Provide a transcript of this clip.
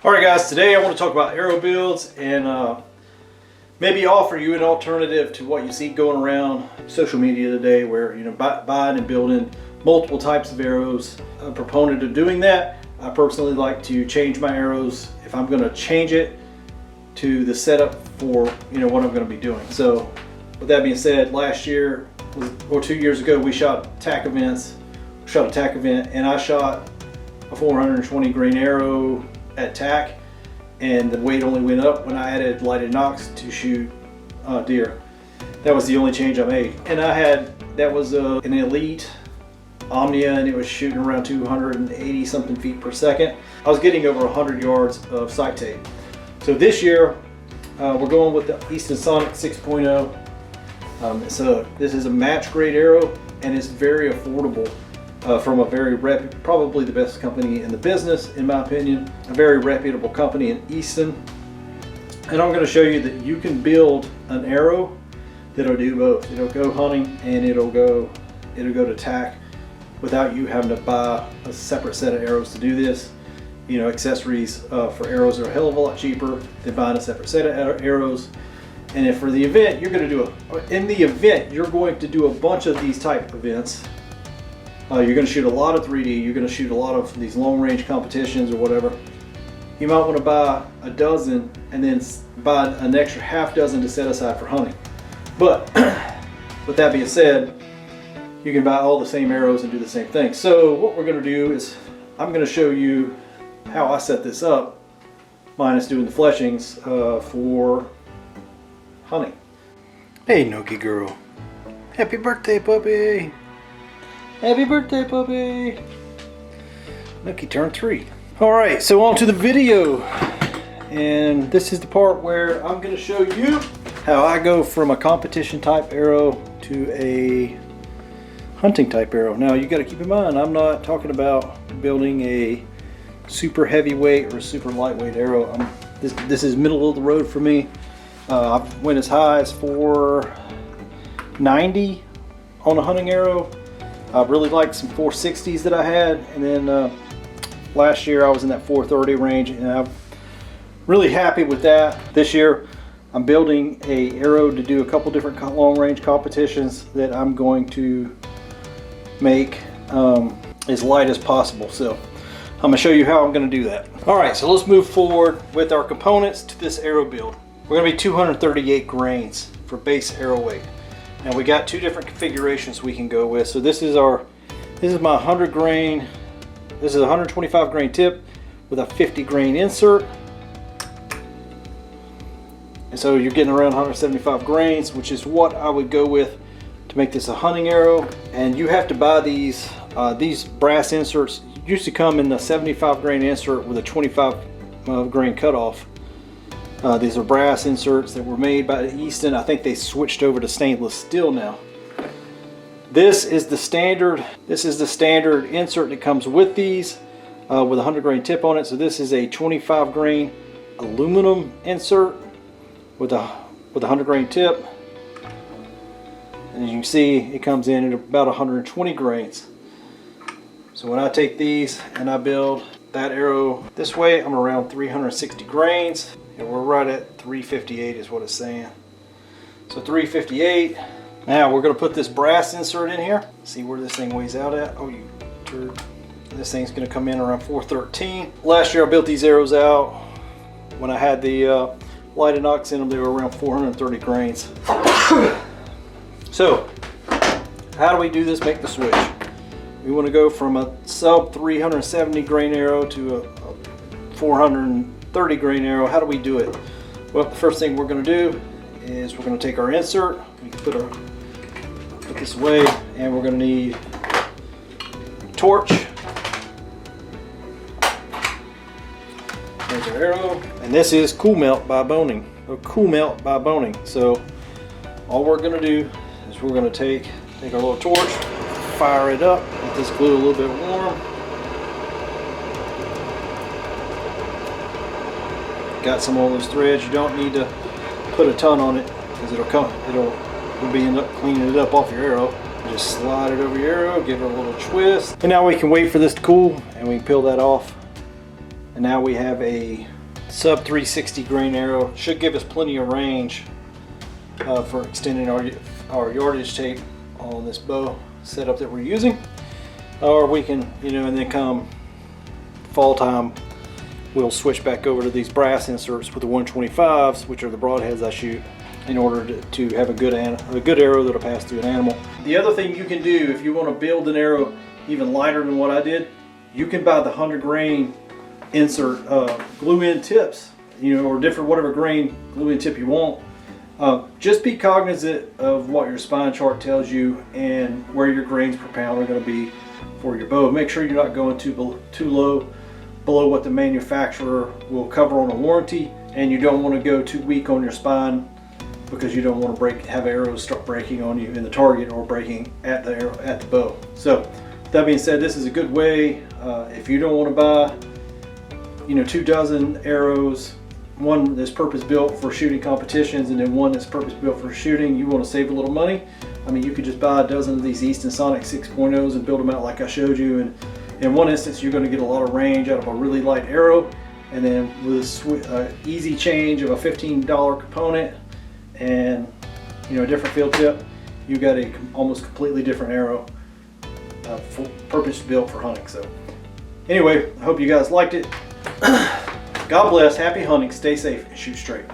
Alright guys, today I want to talk about arrow builds and maybe offer you an alternative to what you see going around social media today, where buying and building multiple types of arrows. I'm a proponent of doing that. I personally like to change my arrows if I'm going to change it to the setup for what I'm going to be doing. So with that being said, last year or 2 years ago we shot TAC events. Shot a TAC event and I shot a 420 grain arrow at TAC, and the weight only went up when I added lighted nocks to shoot deer. That was the only change I made. And that was an Elite Omnia, and it was shooting around 280 something feet per second. I was getting over 100 yards of sight tape. So this year we're going with the Easton 5.0. So this is a match grade arrow, and it's very affordable. From a probably the best company in the business, in my opinion, a very reputable company in Easton. And I'm going to show you that you can build an arrow that'll do both. It'll go hunting and it'll go to TAC without you having to buy a separate set of arrows to do this. Accessories for arrows are a hell of a lot cheaper than buying a separate set of arrows. And if for the event you're going to you're going to do a bunch of these type events. You're going to shoot a lot of 3D, you're going to shoot a lot of these long range competitions or whatever. You might want to buy a dozen and then buy an extra half dozen to set aside for hunting. But with that being said, you can buy all the same arrows and do the same thing. So what we're going to do is I'm going to show you how I set this up, minus doing the fleshings for hunting. Hey Noki girl, happy birthday puppy! Happy birthday, puppy! Nookie turned 3. Alright, so on to the video. And this is the part where I'm going to show you how I go from a competition type arrow to a hunting type arrow. Now you got to keep in mind, I'm not talking about building a super heavyweight or super lightweight arrow. This is middle of the road for me. I went as high as 490 on a hunting arrow. I really liked some 460s that I had, and then last year I was in that 430 range, and I'm really happy with that. This year I'm building a arrow to do a couple different long range competitions that I'm going to make as light as possible. So I'm going to show you how I'm going to do that. Alright, so let's move forward with our components to this arrow build. We're going to be 238 grains for base arrow weight. Now we got two different configurations we can go with. So this is my 100 grain, this is a 125 grain tip with a 50 grain insert. And so you're getting around 175 grains, which is what I would go with to make this a hunting arrow. And you have to buy these brass inserts. Used to come in the 75 grain insert with a 25 grain cutoff. These are brass inserts that were made by Easton. I think they switched over to stainless steel now. This is the standard insert that comes with these with a 100 grain tip on it. So this is a 25 grain aluminum insert with a 100 grain tip. And as you can see, it comes in at about 120 grains. So when I take these and I build that arrow this way, I'm around 360 grains. And we're right at 358 is what it's saying. So 358. Now we're going to put this brass insert in here. See where this thing weighs out at. Oh, you turd. This thing's going to come in around 413. Last year I built these arrows out. When I had the lighted nocks in them, they were around 430 grains. So how do we do this? Make the switch. We want to go from a sub 370 grain arrow to a 430 grain arrow. How do we do it? Well, the first thing we're going to do is we're going to take our insert, we can put this away, and we're going to need a torch. There's our arrow, and this is cool melt by boning. So all we're going to do is we're going to take our little torch, fire it up, let this glue a little bit warm. Got some of those threads. You don't need to put a ton on it because you'll end up cleaning it up off your arrow. Just slide it over your arrow, give it a little twist, and now we can wait for this to cool and we can peel that off And now we have a sub 360 grain arrow. Should give us plenty of range for extending our yardage tape on this bow setup that we're using. Or we can, you know, and then come fall time, we'll switch back over to these brass inserts with the 125s, which are the broadheads I shoot, in order to have a good arrow that'll pass through an animal. The other thing you can do if you want to build an arrow even lighter than what I did, you can buy the 100 grain insert glue-in tips, you know, or different whatever grain glue-in tip you want. Just be cognizant of what your spine chart tells you and where your grains per pound are going to be for your bow. Make sure you're not going too low below what the manufacturer will cover on a warranty, and you don't want to go too weak on your spine because you don't want to have arrows start breaking on you in the target or breaking at the bow. So that being said, this is a good way if you don't want to buy, you know, 24 arrows, one that's purpose built for shooting competitions and then one that's purpose built for shooting. You want to save a little money. I mean, you could just buy a dozen of these Easton Sonic 6.0s and build them out like I showed you, and in one instance you're going to get a lot of range out of a really light arrow, and then with an easy change of a $15 component and, you know, a different field tip, you got a almost completely different arrow purpose built for hunting. So anyway, I hope you guys liked it. God bless, happy hunting, stay safe, and shoot straight.